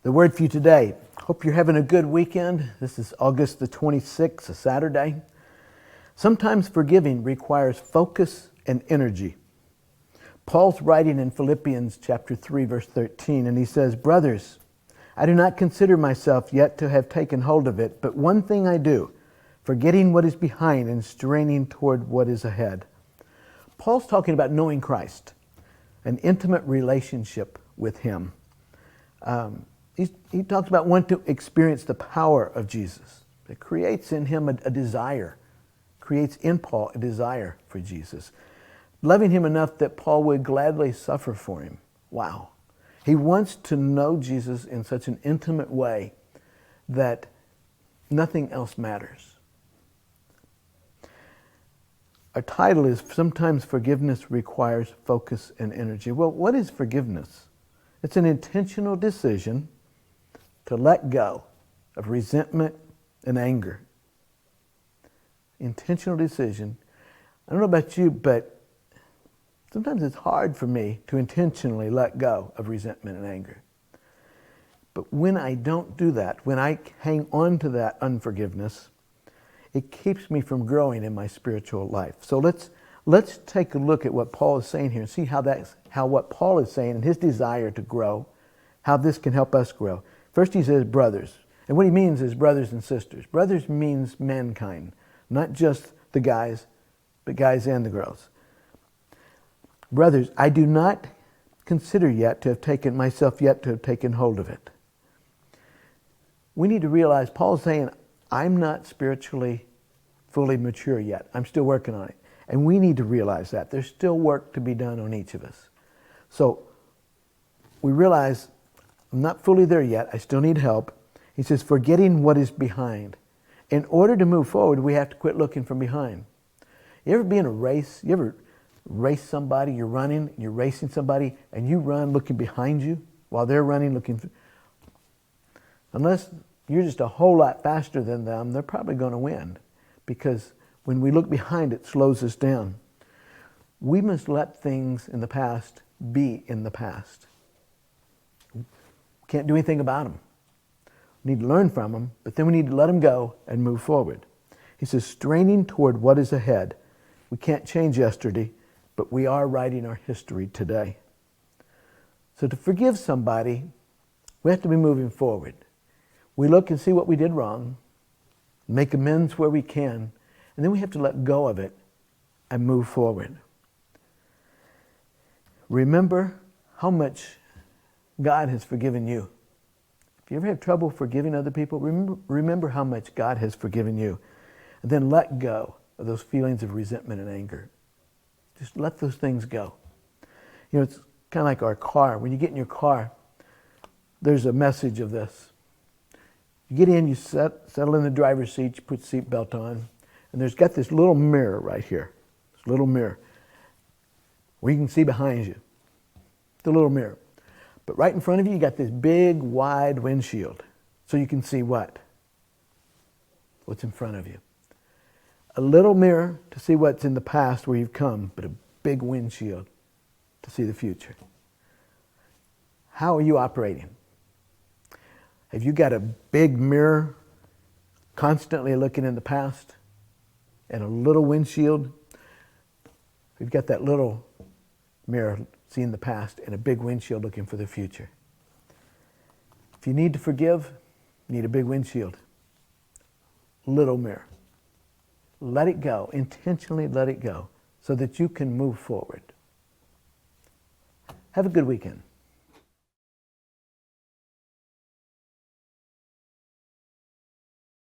The word for you today. Hope you're having a good weekend. This is August the 26th, a Saturday. Sometimes forgiving requires focus and energy. Paul's writing in Philippians chapter 3, verse 13, and he says, "Brothers, I do not consider myself yet to have taken hold of it, but one thing I do, forgetting what is behind and straining toward what is ahead." Paul's talking about knowing Christ, an intimate relationship with Him. He talks about wanting to experience the power of Jesus. It creates in him a desire, creates in Paul a desire for Jesus. Loving Him enough that Paul would gladly suffer for Him. Wow. He wants to know Jesus in such an intimate way that nothing else matters. Our title is Sometimes Forgiveness Requires Focus and Energy. Well, what is forgiveness? It's an intentional decision to let go of resentment and anger. Intentional decision. I don't know about you, but sometimes it's hard for me to intentionally let go of resentment and anger. But when I don't do that, when I hang on to that unforgiveness, it keeps me from growing in my spiritual life. So let's take a look at what Paul is saying here and see how what Paul is saying and his desire to grow, how this can help us grow. First he says brothers. And what he means is brothers and sisters. Brothers means mankind, not just the guys, but guys and the girls. Brothers, I do not consider yet to have taken hold of it. We need to realize Paul's saying, I'm not spiritually fully mature yet. I'm still working on it. And we need to realize that. There's still work to be done on each of us. So we realize I'm not fully there yet. I still need help. He says, forgetting what is behind. In order to move forward, we have to quit looking from behind. You ever be in a race? You ever race somebody? You're running, you're racing somebody, and you run looking behind you while they're running looking. Unless you're just a whole lot faster than them, they're probably going to win. Because when we look behind, it slows us down. We must let things in the past be in the past. Can't do anything about them. We need to learn from them, but then we need to let them go and move forward. He says, straining toward what is ahead. We can't change yesterday, but we are writing our history today. So to forgive somebody, we have to be moving forward. We look and see what we did wrong, make amends where we can, and then we have to let go of it and move forward. Remember how much God has forgiven you. If you ever have trouble forgiving other people, remember how much God has forgiven you. And then let go of those feelings of resentment and anger. Just let those things go. You know, it's kind of like our car. When you get in your car, there's a message of this. You get in, you settle in the driver's seat, you put the seatbelt on, and there's got this little mirror right here. This little mirror where you can see behind you. The little mirror. But right in front of you, you got this big, wide windshield. So you can see what? What's in front of you. A little mirror to see what's in the past where you've come, but a big windshield to see the future. How are you operating? Have you got a big mirror constantly looking in the past and a little windshield? We've got that little mirror seeing the past and a big windshield looking for the future. If you need to forgive, you need a big windshield. Little mirror. Let it go. Intentionally let it go so that you can move forward. Have a good weekend.